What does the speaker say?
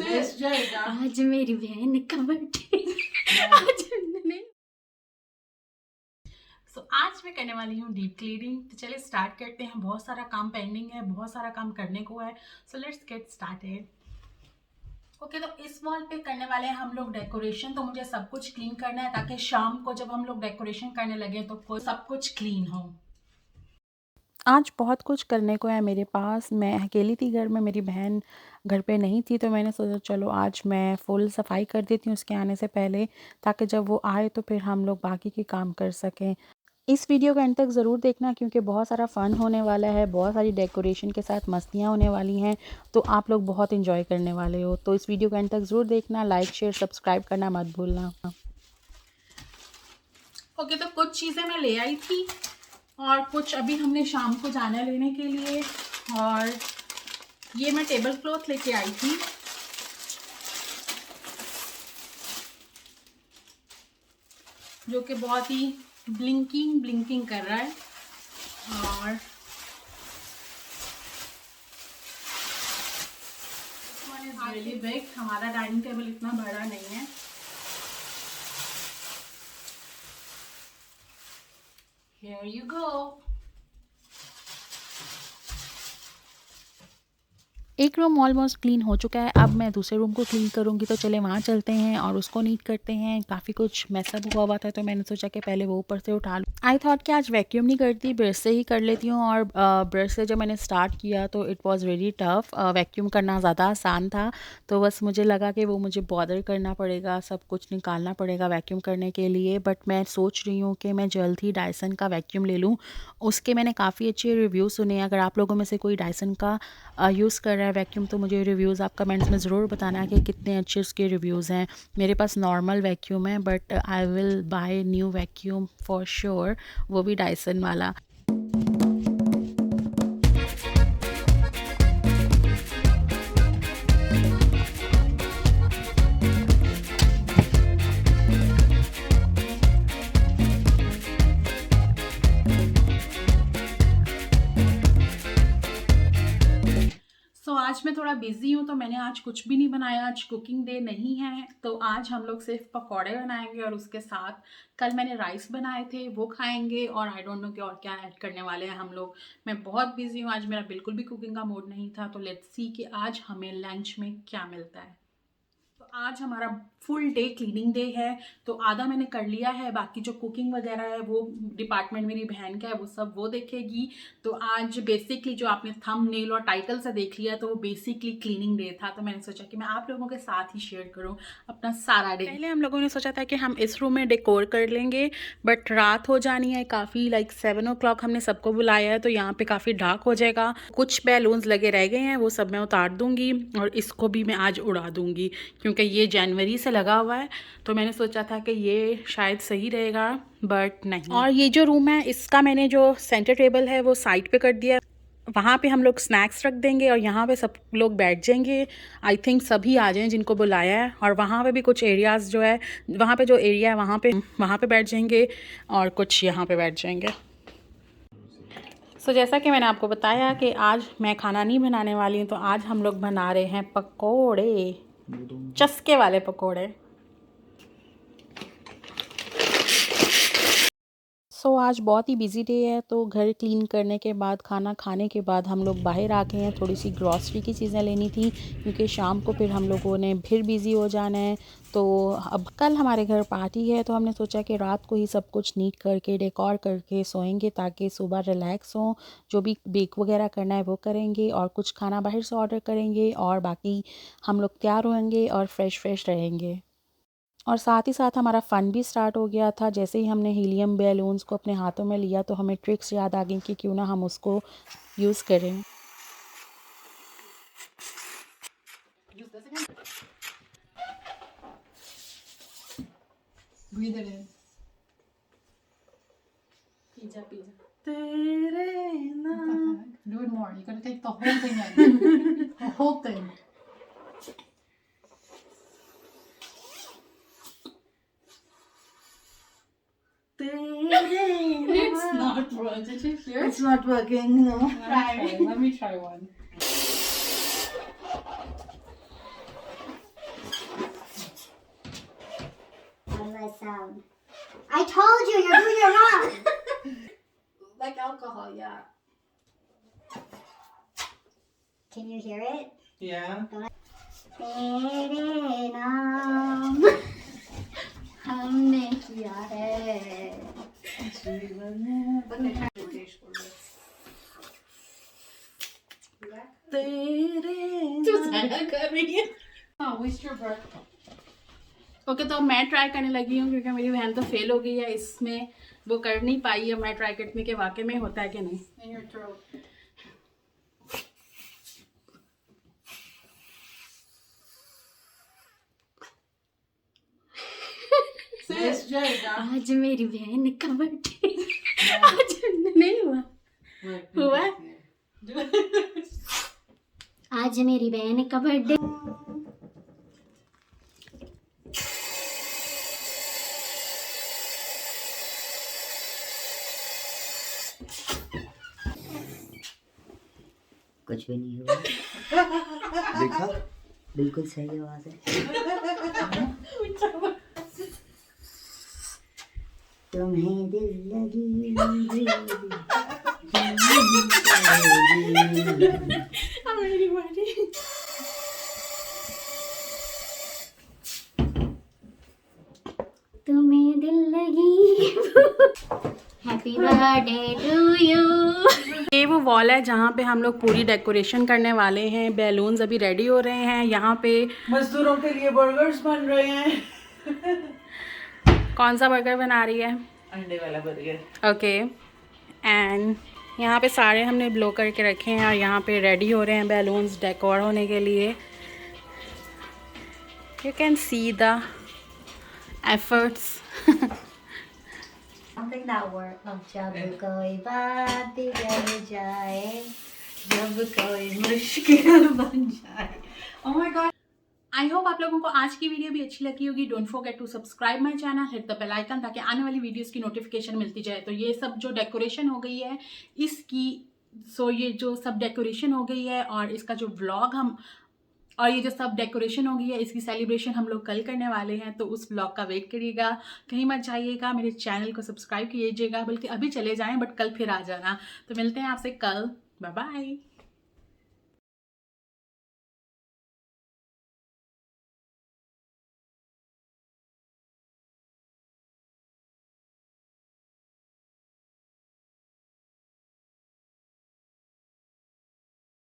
आज मेरी बहन का बर्थडे। आज नहीं आज मैं करने वाली हूँ डीप क्लीनिंग। तो चलिए स्टार्ट करते हैं। बहुत सारा काम पेंडिंग है, बहुत सारा काम करने को है। So let's get started. Okay, तो इस वॉल पे करने वाले हैं हम लोग डेकोरेशन। तो मुझे सब कुछ क्लीन करना है ताकि शाम को जब हम लोग डेकोरेशन करने लगे तो सब कुछ क्लीन हो। आज बहुत कुछ करने को है मेरे पास। मैं अकेली थी घर में, मेरी बहन घर पे नहीं थी, तो मैंने सोचा चलो आज मैं फुल सफाई कर देती हूँ उसके आने से पहले, ताकि जब वो आए तो फिर हम लोग बाकी के काम कर सकें। इस वीडियो को एंड तक ज़रूर देखना क्योंकि बहुत सारा फ़न होने वाला है, बहुत सारी डेकोरेशन के साथ मस्तियाँ होने वाली हैं, तो आप लोग बहुत इन्जॉय करने वाले हो। तो इस वीडियो को एंड तक ज़रूर देखना, लाइक शेयर सब्सक्राइब करना मत भूलना। ओके, तो कुछ चीज़ें मैं ले आई थी और कुछ अभी हमने शाम को जाना है लेने के लिए। और ये मैं टेबल क्लॉथ लेके आई थी, जो कि बहुत ही ब्लिंकिंग कर रहा है। और रियली बिग, हमारा डाइनिंग टेबल इतना बड़ा नहीं है। Here you go. एक रूम ऑलमोस्ट क्लीन हो चुका है, अब मैं दूसरे रूम को क्लीन करूँगी, तो चले वहाँ चलते हैं और उसको नीट करते हैं। काफ़ी कुछ मैसअप हुआ था, तो मैंने सोचा कि पहले वो ऊपर से उठा लूँ। आई थॉट कि आज वैक्यूम नहीं करती, ब्रश से ही कर लेती हूँ। और ब्रश से जब मैंने स्टार्ट किया तो it was very tough. Vacuum करना ज़्यादा आसान था, तो बस मुझे लगा कि वो मुझे बॉदर करना पड़ेगा, सब कुछ निकालना पड़ेगा वैक्यूम करने के लिए। बट मैं सोच रही हूँ कि मैं जल्द ही डायसन का वैक्यूम ले लूँ। उसके मैंने काफ़ी अच्छे रिव्यू सुने। अगर आप लोगों में से कोई डायसन का यूज़ कर रहा है वैक्यूम, तो मुझे रिव्यूज़ आप कमेंट्स में ज़रूर बताना कि कितने अच्छे उसके रिव्यूज़ हैं। मेरे पास नॉर्मल वैक्यूम है, but I will buy new vacuum for sure, वो भी डायसन वाला। आज मैं थोड़ा बिजी हूँ, तो मैंने आज कुछ भी नहीं बनाया। आज कुकिंग डे नहीं है, तो आज हम लोग सिर्फ पकौड़े बनाएंगे और उसके साथ कल मैंने राइस बनाए थे वो खाएंगे। और आई डोंट नो कि और क्या ऐड करने वाले हैं हम लोग। मैं बहुत बिजी हूँ, आज मेरा बिल्कुल भी कुकिंग का मूड नहीं था। तो लेट्स सी कि आज हमें लंच में क्या मिलता है। तो आज हमारा फुल डे क्लीनिंग डे है, तो आधा मैंने कर लिया है। बाकी जो कुकिंग वगैरह है वो डिपार्टमेंट मेरी बहन का है, वो सब वो देखेगी। तो आज बेसिकली जो आपने थंबनेल और टाइटल से देख लिया, तो वो बेसिकली क्लीनिंग डे था। तो मैंने सोचा कि मैं आप लोगों के साथ ही शेयर करूं अपना सारा डे। पहले हम लोगों ने सोचा था कि हम इस रूम में डेकोर कर लेंगे, बट रात हो जानी है काफ़ी, लाइक 7 o'clock हमने सबको बुलाया है, तो यहाँ पे काफ़ी डार्क हो जाएगा। कुछ बैलून्स लगे रह गए हैं, वो सब मैं उतार दूंगी और इसको भी मैं आज उड़ा दूंगी क्योंकि ये जनवरी से लगा हुआ है। तो मैंने सोचा था कि ये शायद सही रहेगा, बट नहीं। और ये जो रूम है इसका मैंने जो सेंटर टेबल है वो साइड पे कर दिया। वहाँ पे हम लोग स्नैक्स रख देंगे और यहाँ पे सब लोग बैठ जाएंगे। आई थिंक सभी आ जाएं जिनको बुलाया है। और वहाँ पे भी कुछ एरियाज़ जो है, वहाँ पे जो एरिया है वहाँ पे बैठ जाएंगे और कुछ यहाँ पे बैठ जाएंगे। सो जैसा कि मैंने आपको बताया कि आज मैं खाना नहीं बनाने वाली हूँ, तो आज हम लोग बना रहे हैं पकोड़े, चस्के वाले पकोड़े। सो आज बहुत ही बिजी डे है, तो घर क्लीन करने के बाद, खाना खाने के बाद हम लोग बाहर आ गए हैं। थोड़ी सी ग्रॉसरी की चीज़ें लेनी थी क्योंकि शाम को फिर हम लोगों ने फिर बिज़ी हो जाना है। तो अब कल हमारे घर पार्टी है, तो हमने सोचा कि रात को ही सब कुछ नीट करके डेकोर करके सोएंगे ताकि सुबह रिलैक्स हों। जो भी बेक वगैरह करना है वो करेंगे और कुछ खाना बाहर से ऑर्डर करेंगे और बाकी हम लोग तैयार होंगे और फ्रेश रहेंगे। और साथ ही साथ हमारा फ़न भी स्टार्ट हो गया था। जैसे ही हमने हीलियम बैलून्स को अपने हाथों में लिया तो हमें ट्रिक्स याद आ गई कि क्यों ना हम उसको यूज़ करें। Breathe it in. Pizza. तेरे नाम. Do it more. You gotta take the whole thing in. The whole thing. It's not working. Did you hear? It's not working, no. Try. Let me try one. that sound? I told you, you're doing it wrong. Like alcohol, yeah. Can you hear it? Yeah. तेरे नाम हमने किया है. Okay, तो मैं try करने लगी हूँ क्योंकि मेरी बहन तो फेल हो गई है इसमें, वो कर नहीं पाई है. मैं ट्राई करती हूँ कि वाकई में होता है कि नहीं. आज मेरी बहन का बर्थडे. आज नहीं हुआ. हुआ. आज मेरी बहन का बर्थडे. कुछ भी नहीं हुआ. देखा, बिल्कुल सही आवाज है. तुम्हें दिल लगी मेरी बर्थडे. तुम्हें दिल लगी. Happy birthday to you. ये वो वॉल है जहाँ पे हम लोग पूरी डेकोरेशन करने वाले हैं. बैलून्स अभी रेडी हो रहे हैं. यहाँ पे मजदूरों के लिए बर्गर्स बन रहे हैं. कौन सा बर्गर बना रही है? अंडे वाला बर्गर. ओके. एंड यहाँ पे सारे हमने ब्लो करके रखे हैं और यहाँ पे रेडी हो रहे हैं बैलून्स डेकोर होने के लिए. You can see the efforts. Something that work. जब कोई बात बिगड़ जाए, जब कोई मुश्किल बन जाए. Oh my God. I hope आप लोगों को आज की वीडियो भी अच्छी लगी होगी. Don't forget to subscribe my channel, hit the bell icon ताकि आने वाली वीडियोस की नोटिफिकेशन मिलती जाए. तो ये सब जो डेकोरेशन हो गई है इसकी, ये जो सब डेकोरेशन हो गई है और इसका जो व्लॉग और ये जो सब डेकोरेशन हो गई है इसकी सेलिब्रेशन हम लोग कल करने वाले हैं. तो उस व्लॉग का वेट करिएगा, कहीं मत जाइएगा. मेरे चैनल को सब्सक्राइब कीजिएगा, बल्कि अभी चले जाएं बट कल फिर आ जाना. तो मिलते हैं आपसे कल. Bye bye.